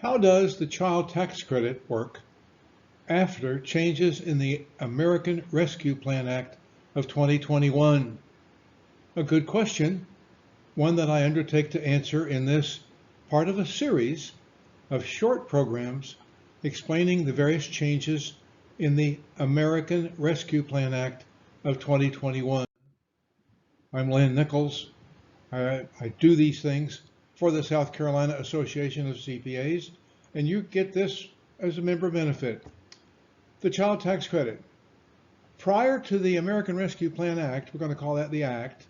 How does the child tax credit work after changes in the American Rescue Plan Act of 2021? A good question, one that I undertake to answer in this part of a series of short programs explaining the various changes in the American Rescue Plan Act of 2021. I'm Lynn Nichols. I do these things for the South Carolina Association of CPAs, and you get this as a member benefit. The child tax credit. Prior to the American Rescue Plan Act, we're going to call that the Act,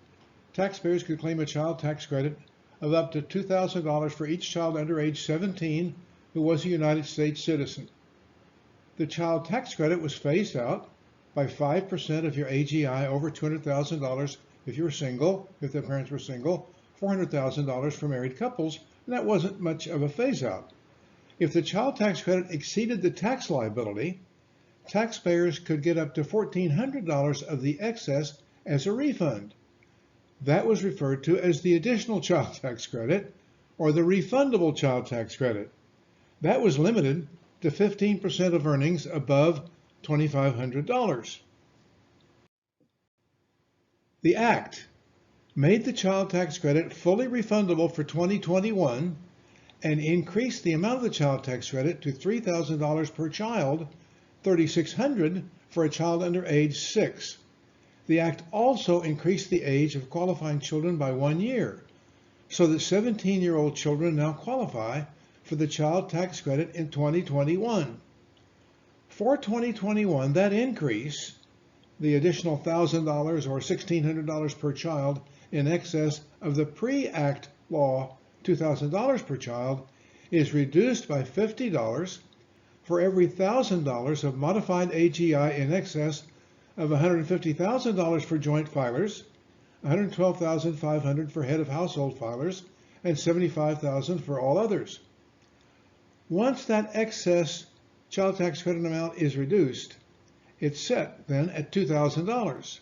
taxpayers could claim a child tax credit of up to $2,000 for each child under age 17 who was a United States citizen. The child tax credit was phased out by 5% of your AGI over $200,000 if you were single, if the parents were single, $400,000 for married couples, and that wasn't much of a phase out. If the child tax credit exceeded the tax liability, taxpayers could get up to $1,400 of the excess as a refund. That was referred to as the additional child tax credit or the refundable child tax credit. That was limited to 15% of earnings above $2,500. The Act made the child tax credit fully refundable for 2021 and increased the amount of the child tax credit to $3,000 per child, $3,600 for a child under age 6. The Act also increased the age of qualifying children by 1 year, so that 17-year-old children now qualify for the child tax credit in 2021. For 2021, that increase, the additional $1,000 or $1,600 per child in excess of the pre-Act law $2,000 per child, is reduced by $50 for every $1,000 of modified AGI in excess of $150,000 for joint filers, $112,500 for head of household filers, and $75,000 for all others. Once that excess child tax credit amount is reduced, it's set then at $2,000,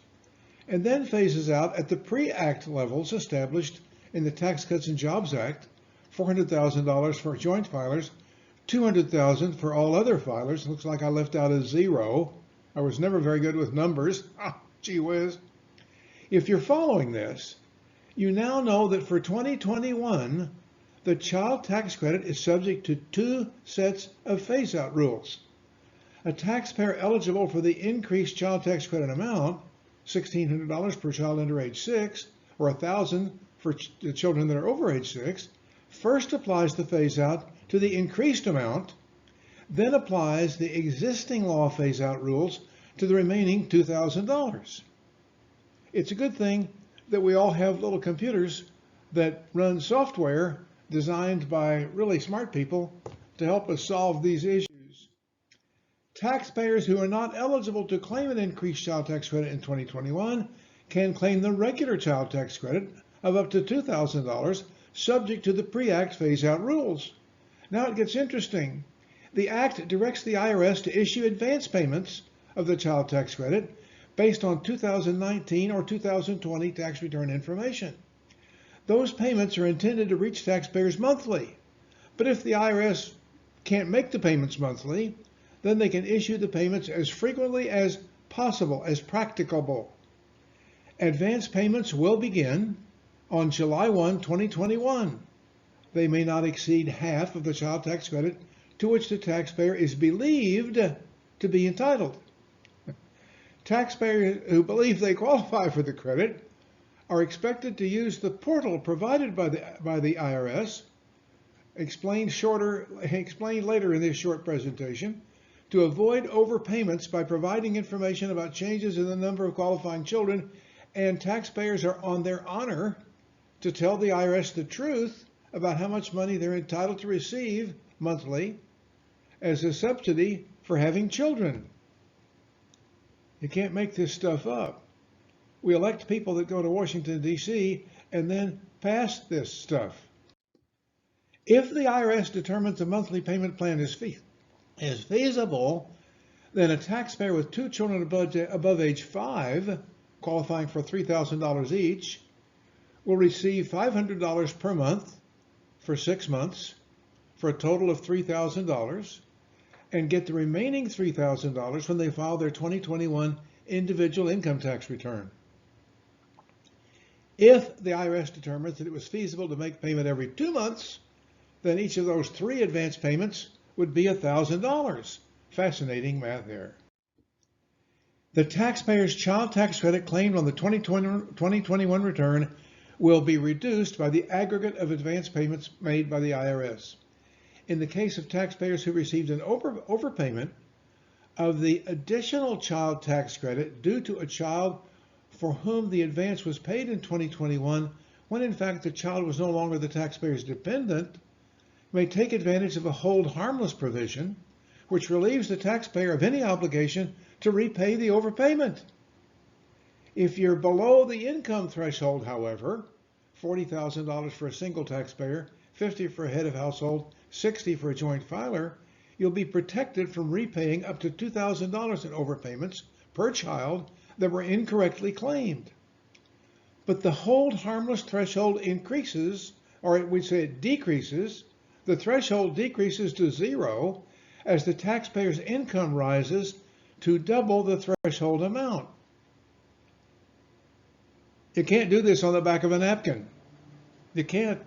and then phases out at the pre-Act levels established in the Tax Cuts and Jobs Act, $400,000 for joint filers, $200,000 for all other filers. Looks like I left out a zero. I was never very good with numbers. Gee whiz. If you're following this, you now know that for 2021, the child tax credit is subject to 2 sets of phase-out rules. A taxpayer eligible for the increased child tax credit amount, $1,600 per child under age 6, or $1,000 for the children that are over age 6, first applies the phase-out to the increased amount, then applies the existing law phase-out rules to the remaining $2,000. It's a good thing that we all have little computers that run software designed by really smart people to help us solve these issues. Taxpayers who are not eligible to claim an increased child tax credit in 2021 can claim the regular child tax credit of up to $2,000, subject to the pre-Act phase-out rules. Now it gets interesting. The Act directs the IRS to issue advance payments of the child tax credit based on 2019 or 2020 tax return information. Those payments are intended to reach taxpayers monthly, but if the IRS can't make the payments monthly, then they can issue the payments as frequently as possible, as practicable. Advance payments will begin on July 1, 2021. They may not exceed half of the child tax credit to which the taxpayer is believed to be entitled. Taxpayers who believe they qualify for the credit are expected to use the portal provided by the IRS, explained later in this short presentation, to avoid overpayments by providing information about changes in the number of qualifying children, and taxpayers are on their honor to tell the IRS the truth about how much money they're entitled to receive monthly as a subsidy for having children. You can't make this stuff up. We elect people that go to Washington, D.C. and then pass this stuff. If the IRS determines a monthly payment plan is feasible, then a taxpayer with 2 children above age 5, qualifying for $3,000 each, will receive $500 per month for 6 months, for a total of $3,000 and get the remaining $3,000 when they file their 2021 individual income tax return. If the IRS determines that it was feasible to make payment every 2 months, then each of those 3 advance payments would be $1,000. Fascinating math there. The taxpayer's child tax credit claimed on the 2021 return will be reduced by the aggregate of advance payments made by the IRS. In the case of taxpayers who received an overpayment of the additional child tax credit due to a child for whom the advance was paid in 2021, when in fact the child was no longer the taxpayer's dependent, may take advantage of a hold harmless provision, which relieves the taxpayer of any obligation to repay the overpayment. If you're below the income threshold, however, $40,000 for a single taxpayer, $50,000 for a head of household, $60,000 for a joint filer, you'll be protected from repaying up to $2,000 in overpayments per child that were incorrectly claimed. But the hold harmless threshold increases, or we say it decreases. The threshold decreases to 0 as the taxpayer's income rises to double the threshold amount. You can't do this on the back of a napkin. You can't.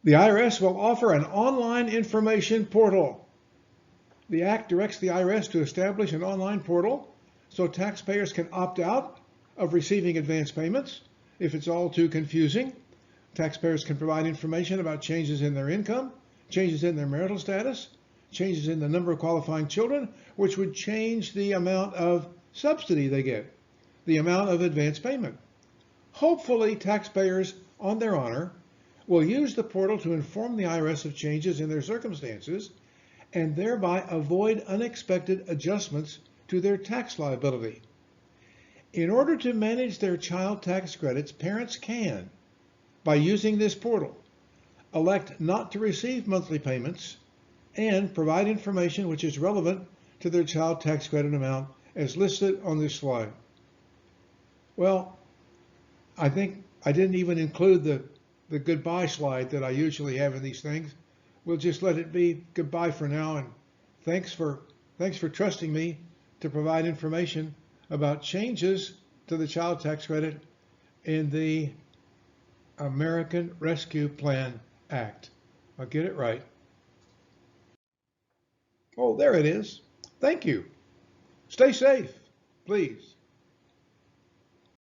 The IRS will offer an online information portal. The Act directs the IRS to establish an online portal so taxpayers can opt out of receiving advance payments if it's all too confusing. Taxpayers can provide information about changes in their income, changes in their marital status, changes in the number of qualifying children, which would change the amount of subsidy they get, the amount of advance payment. Hopefully, taxpayers on their honor will use the portal to inform the IRS of changes in their circumstances and thereby avoid unexpected adjustments to their tax liability. In order to manage their child tax credits, parents can, by using this portal, elect not to receive monthly payments and provide information which is relevant to their child tax credit amount as listed on this slide. Well, I think I didn't even include the goodbye slide that I usually have in these things. We'll just let it be goodbye for now, and thanks for trusting me to provide information about changes to the child tax credit in the American Rescue Plan Act. I'll get it right. Oh, there it is. Thank you. Stay safe, please.